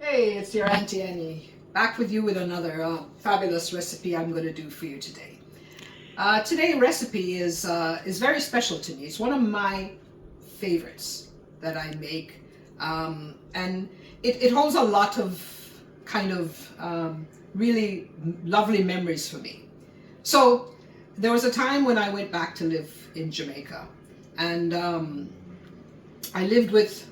Hey, it's your Auntie Annie, back with you with another fabulous recipe I'm going to do for you today. Today's recipe is very special to me. It's one of my favorites that I make, and it holds a lot of kind of really lovely memories for me. So there was a time when I went back to live in Jamaica, and I lived with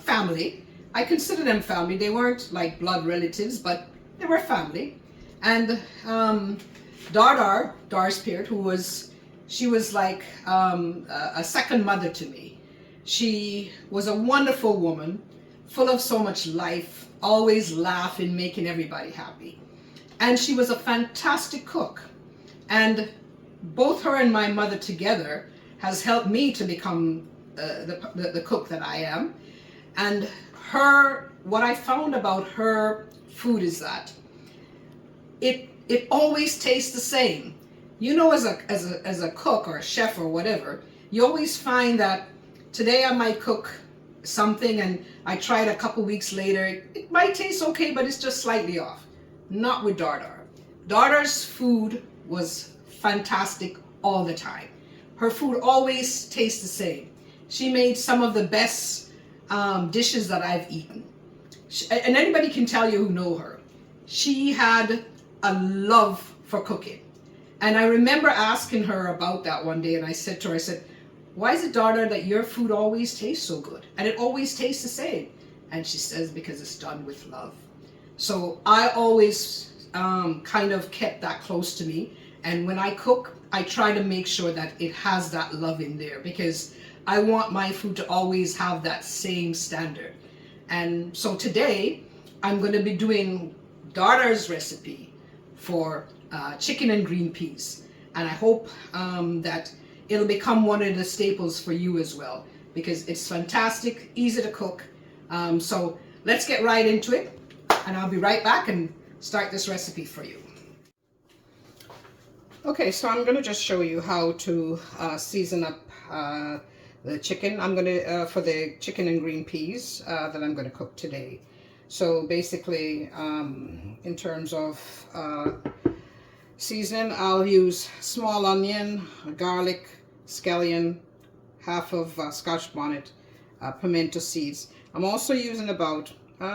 family. I consider them family. They weren't like blood relatives, but they were family. And Dor Dor, Dor's Spirit, she was like a second mother to me. She was a wonderful woman, full of so much life, always laughing, making everybody happy. And she was a fantastic cook. And both her and my mother together has helped me to become the cook that I am. And what I found about her food is that it always tastes the same. You know, as a cook or a chef or whatever, you always find that today I might cook something and I try it a couple weeks later. It might taste okay, but it's just slightly off. Not with Dor Dor. Dor Dor's food was fantastic all the time. Her food always tastes the same. She made some of the best dishes that I've eaten. And anybody can tell you who know her. She had a love for cooking. And I remember asking her about that one day, and I said to her, why is it, Dor Dor, that your food always tastes so good? And it always tastes the same. And she says, because it's done with love. So I always kind of kept that close to me. And when I cook, I try to make sure that it has that love in there, because I want my food to always have that same standard. And so today, I'm going to be doing Dor Dor's recipe for chicken and green peas. And I hope that it'll become one of the staples for you as well, because it's fantastic, easy to cook. So let's get right into it, and I'll be right back and start this recipe for you. Okay, so I'm going to just show you how to season up the chicken. I'm going to, for the chicken and green peas that I'm going to cook today. So basically, in terms of seasoning, I'll use small onion, garlic, scallion, half of Scotch Bonnet, pimento seeds. I'm also using about,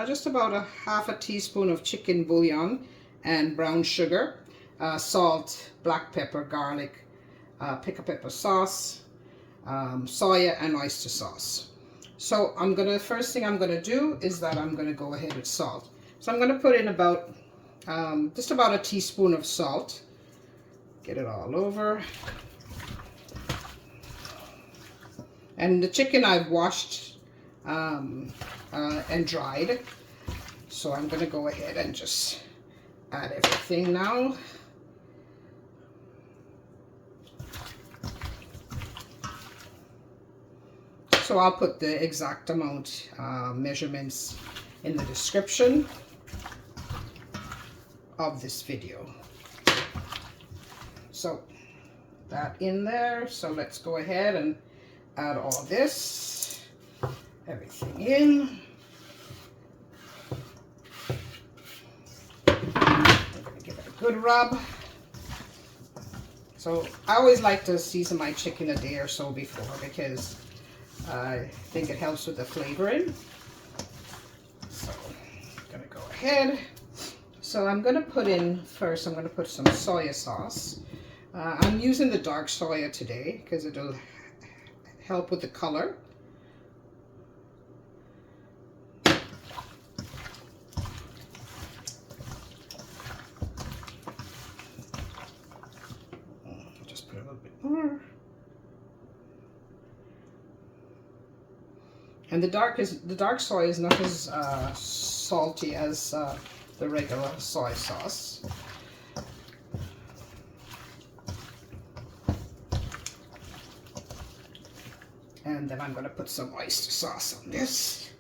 just about a half a teaspoon of chicken bouillon and brown sugar. Salt, black pepper, garlic, Picka Peppa sauce, soya, and oyster sauce. So first thing I'm gonna do is that I'm gonna go ahead with salt. So I'm gonna put in about, just about a teaspoon of salt. Get it all over. And the chicken I've washed and dried. So I'm gonna go ahead and just add everything now. So I'll put the exact amount measurements in the description of this video. So that in there. So let's go ahead and add all this, everything in. I'm going to give it a good rub. So I always like to season my chicken a day or so before, because I think it helps with the flavoring. So I'm going to go ahead. So I'm going to put in, first I'm going to put some soy sauce. I'm using the Dark Soy today because it'll help with the color. Just put a little bit more. And the dark soy is not as salty as the regular soy sauce. And then I'm going to put some oyster sauce on this.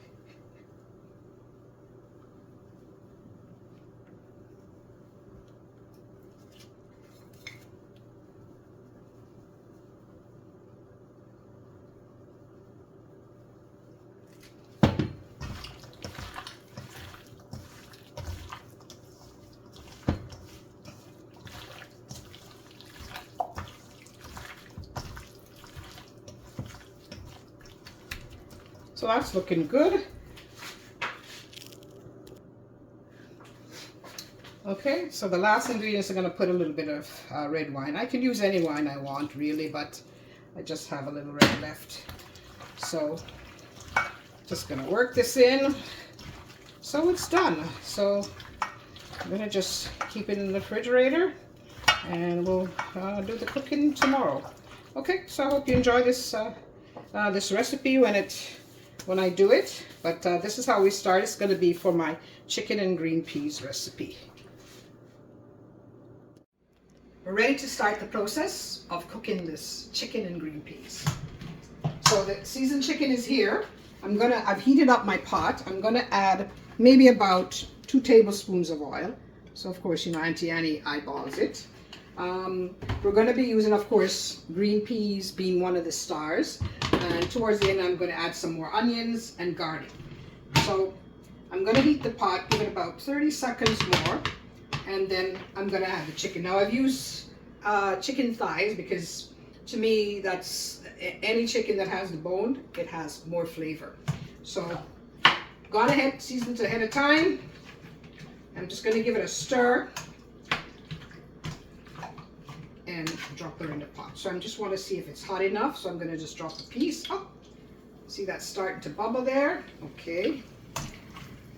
that's looking good. Okay, so the last ingredients are going to put a little bit of red wine. I can use any wine I want really, but I just have a little red left. So just going to work this in. So it's done. So I'm going to just keep it in the refrigerator and we'll do the cooking tomorrow. Okay, so I hope you enjoy this this recipe when I do it. But this is how we start. It's going to be for my chicken and green peas recipe. We're ready to start the process of cooking this chicken and green peas. So the seasoned chicken is here. I've heated up my pot. I'm gonna add maybe about 2 tablespoons of oil. So of course, you know, Auntie Annie eyeballs it. We're gonna be using, of course, green peas being one of the stars. And towards the end, I'm gonna add some more onions and garlic. So I'm gonna heat the pot, give it about 30 seconds more. And then I'm going to add the chicken. Now I've used chicken thighs because to me that's any chicken that has the bone, it has more flavor. So gone ahead, seasoned ahead of time. I'm just going to give it a stir and drop her in the pot. So I just want to see if it's hot enough. So I'm going to just drop a piece. Oh, see that starting to bubble there? Okay.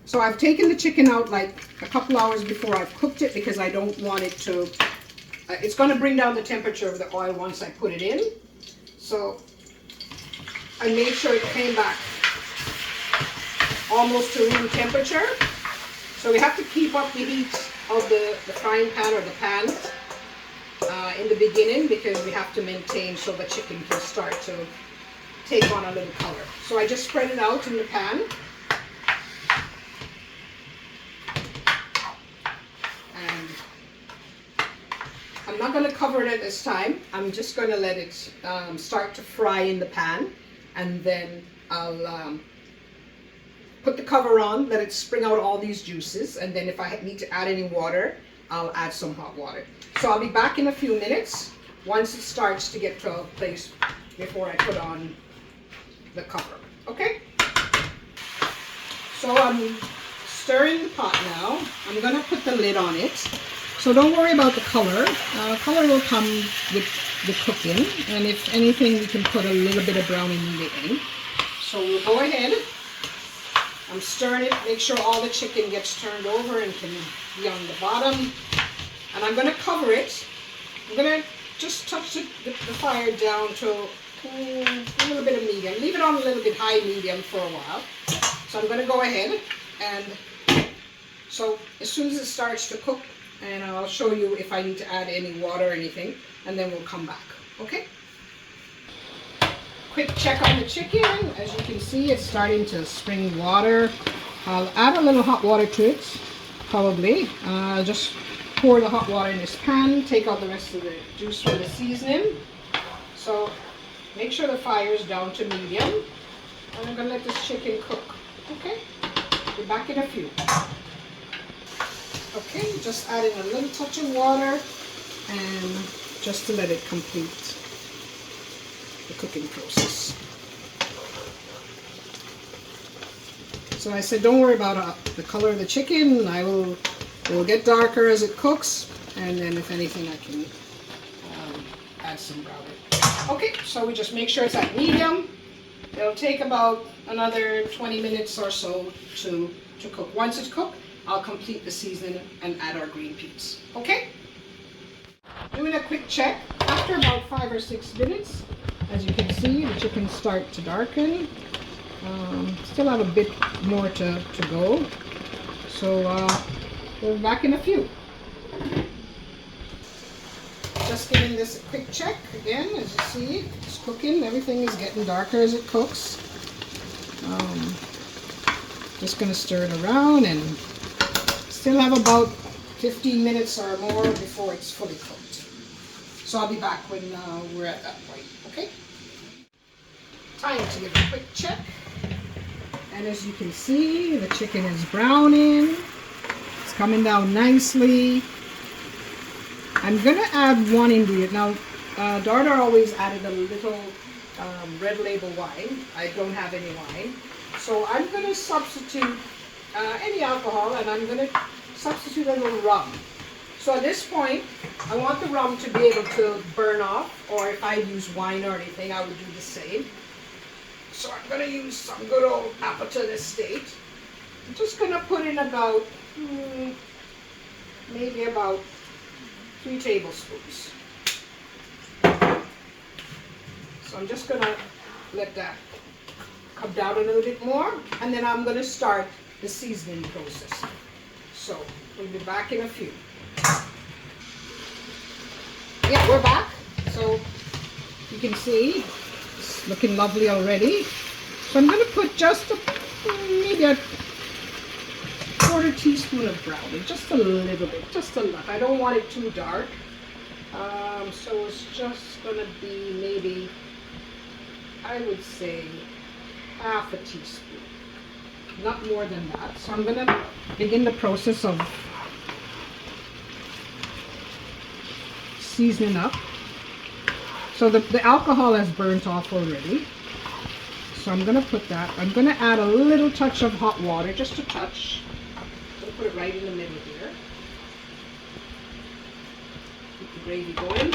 So I've taken the chicken out like a couple hours before I've cooked it because I don't want it to, it's going to bring down the temperature of the oil once I put it in. So I made sure it came back almost to room temperature. So we have to keep up the heat of the frying pan or the pan in the beginning because we have to maintain so the chicken can start to take on a little color. So I just spread it out in the pan. I'm not going to cover it at this time. I'm just going to let it start to fry in the pan, and then I'll put the cover on, let it spring out all these juices, and then if I need to add any water, I'll add some hot water. So I'll be back in a few minutes once it starts to get to a place before I put on the cover. Okay? So I'm stirring the pot now. I'm going to put the lid on it. So don't worry about the color. Color will come with the cooking, and if anything, we can put a little bit of browning meat in. So we'll go ahead. I'm stirring it, make sure all the chicken gets turned over and can be on the bottom. And I'm going to cover it. I'm going to just touch the fire down to a little bit of medium. Leave it on a little bit high medium for a while. So I'm going to go ahead, and so as soon as it starts to cook, and I'll show you if I need to add any water or anything, and then we'll come back, okay? Quick check on the chicken. As you can see, it's starting to spring water. I'll add a little hot water to it, probably. Just pour the hot water in this pan, take out the rest of the juice from the seasoning. So make sure the fire is down to medium, and I'm gonna let this chicken cook, okay? Be back in a few. Okay, just adding a little touch of water and just to let it complete the cooking process. So I said, don't worry about the color of the chicken. It will get darker as it cooks, and then if anything, I can add some browning. Okay, so we just make sure it's at medium. It'll take about another 20 minutes or so to cook. Once it's cooked, I'll complete the seasoning and add our green peas. Okay? Doing a quick check. After about 5 or 6 minutes, as you can see, the chicken start to darken. Still have a bit more to go. So we're back in a few. Just giving this a quick check again. As you see, it's cooking. Everything is getting darker as it cooks. Just going to stir it around, and still have about 15 minutes or more before it's fully cooked. So I'll be back when we're at that point, okay? Time to give a quick check. And as you can see, the chicken is browning. It's coming down nicely. I'm going to add one ingredient. Now, Dor Dor always added a little red label wine. I don't have any wine. So I'm going to substitute any alcohol, and I'm going to substitute a little rum. So at this point, I want the rum to be able to burn off, or if I use wine or anything, I would do the same. So I'm going to use some good old Appleton Estate. I'm just going to put in about, maybe about 3 tablespoons. So I'm just going to let that come down a little bit more, and then I'm going to start the seasoning process. So we'll be back in a few. Yeah, we're back. So you can see it's looking lovely already. So I'm going to put just maybe a 1/4 teaspoon of browning, just a little bit, just a lot. I don't want it too dark. So it's just going to be maybe, I would say, 1/2 teaspoon, not more than that. So I'm going to begin the process of seasoning up. So the alcohol has burnt off already. So I'm going to put that. I'm going to add a little touch of hot water, just a touch. I'm going to put it right in the middle here. Keep the gravy going.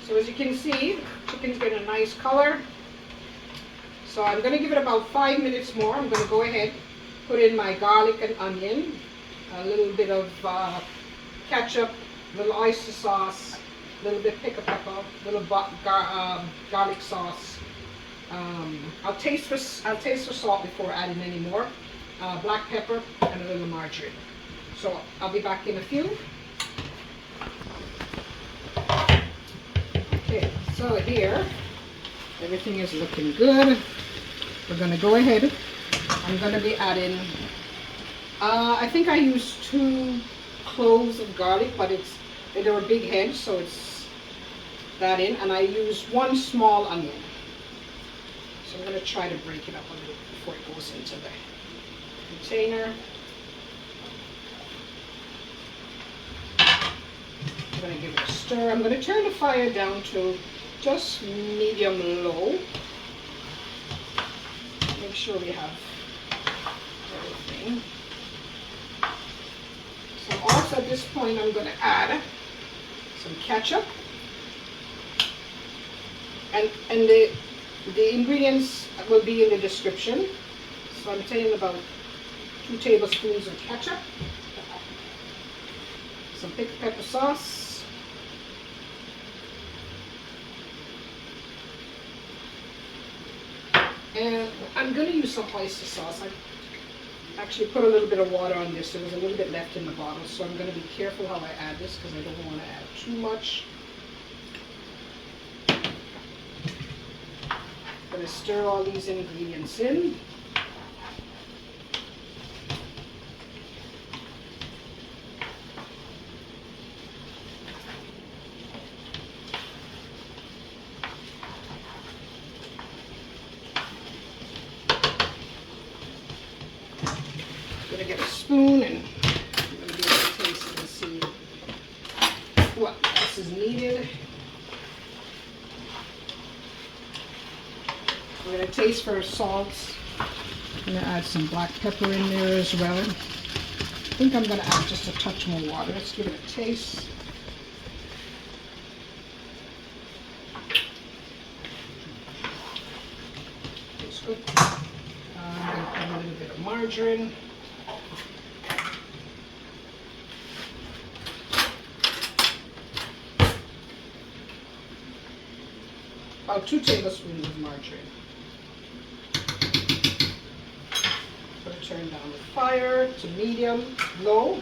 So as you can see, chicken's getting a nice color. So I'm going to give it about 5 minutes more. I'm going to go ahead, put in my garlic and onion, a little bit of ketchup, a little oyster sauce, a little bit Picka Peppa, a little garlic sauce. I'll taste for salt before adding any more. Black pepper and a little margarine. So I'll be back in a few. Okay, so here everything is looking good. We're going to go ahead. I'm going to be adding, I think I used 2 cloves of garlic, but they were big heads, so it's that in. And I used 1 small onion. So I'm going to try to break it up a little before it goes into the container. I'm going to give it a stir. I'm going to turn the fire down to just medium low. Make sure we have everything. So also at this point I'm going to add some ketchup. And the ingredients will be in the description. So I'm taking about 2 tablespoons of ketchup, some Picka Peppa sauce, and I'm going to use some oyster sauce. I actually put a little bit of water on this. There was a little bit left in the bottle, so I'm going to be careful how I add this because I don't want to add too much. I'm going to stir all these ingredients in. I'm going to get a spoon and I'm going to be able to taste it and see what else is needed. I'm going to taste for salt. I'm going to add some black pepper in there as well. I think I'm going to add just a touch more water. Let's give it a taste. Tastes good. I'm going to put a little bit of margarine. About 2 tablespoons of margarine. I'm going to turn down the fire to medium, low.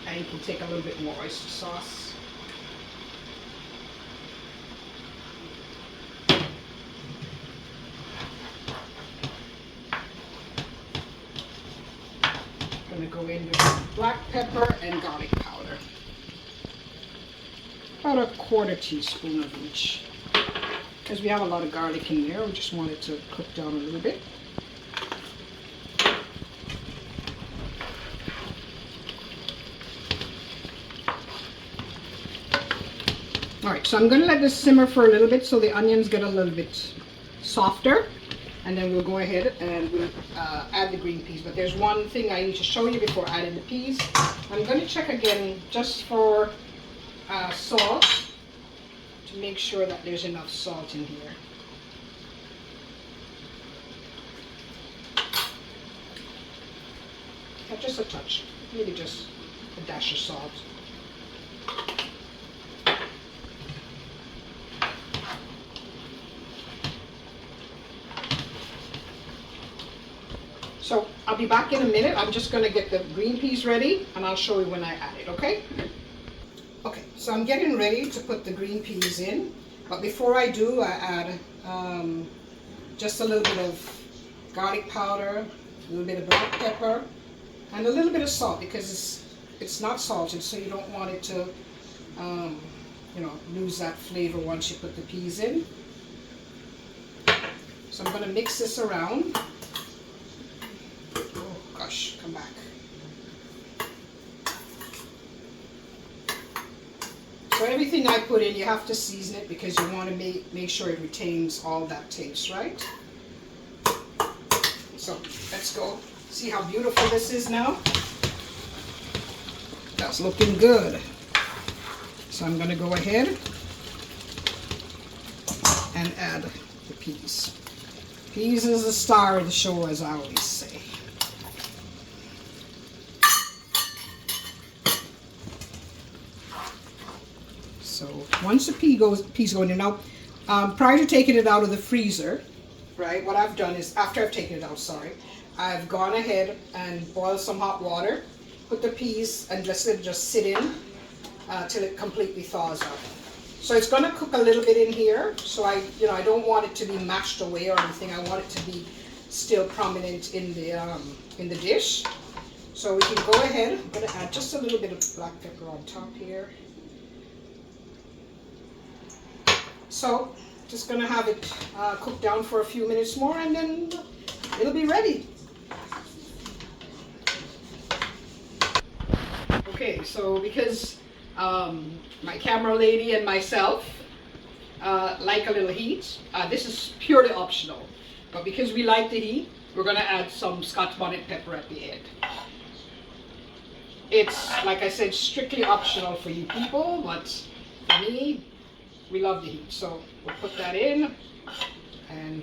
And you can take a little bit more oyster sauce. I'm going to go in with black pepper and garlic powder. About a 1/4 teaspoon of each. Because we have a lot of garlic in there, we just want it to cook down a little bit. All right, so I'm going to let this simmer for a little bit so the onions get a little bit softer. And then we'll go ahead and we'll add the green peas. But there's one thing I need to show you before adding the peas. I'm going to check again just for salt to make sure that there's enough salt in here. Just a touch, maybe just a dash of salt. So I'll be back in a minute. I'm just going to get the green peas ready and I'll show you when I add it, okay? Okay, so I'm getting ready to put the green peas in. But before I do, I add just a little bit of garlic powder, a little bit of black pepper, and a little bit of salt because it's not salted, so you don't want it to you know, lose that flavor once you put the peas in. So I'm going to mix this around. Oh gosh, come back. So everything I put in, you have to season it because you want to make sure it retains all that taste, right? So let's go. See how beautiful this is now? That's looking good. So I'm going to go ahead and add the peas. Peas is the star of the show, as I always say. So once the peas go in, now prior to taking it out of the freezer, right, what I've done is, after I've taken it out, sorry, I've gone ahead and boiled some hot water, put the peas and let it just sit in till it completely thaws out. So it's going to cook a little bit in here. So I don't want it to be mashed away or anything. I want it to be still prominent in the dish. So we can go ahead. I'm going to add just a little bit of black pepper on top here. So just going to have it cook down for a few minutes more and then it'll be ready. Okay, so because my camera lady and myself like a little heat, this is purely optional, but because we like the heat, we're going to add some Scotch Bonnet pepper at the end. It's, like I said, strictly optional for you people, but for me, we love the heat. So we'll put that in, and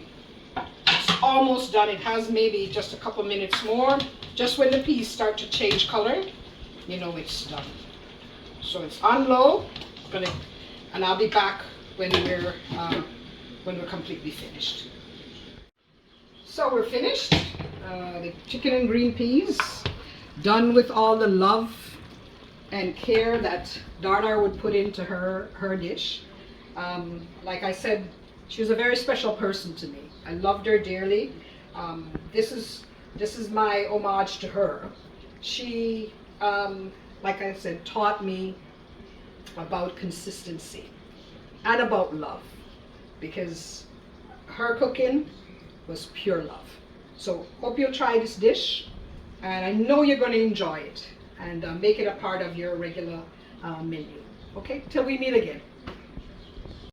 it's almost done. It has maybe just a couple minutes more. Just when the peas start to change color, you know it's done. So it's on low, and I'll be back when we're completely finished. So we're finished. The chicken and green peas, done with all the love and care that Dor Dor would put into her dish. Like I said, she was a very special person to me. I loved her dearly. This is my homage to her. She, like I said, taught me about consistency and about love, because her cooking was pure love. So hope you'll try this dish, and I know you're going to enjoy it, and make it a part of your regular menu. Okay, till we meet again.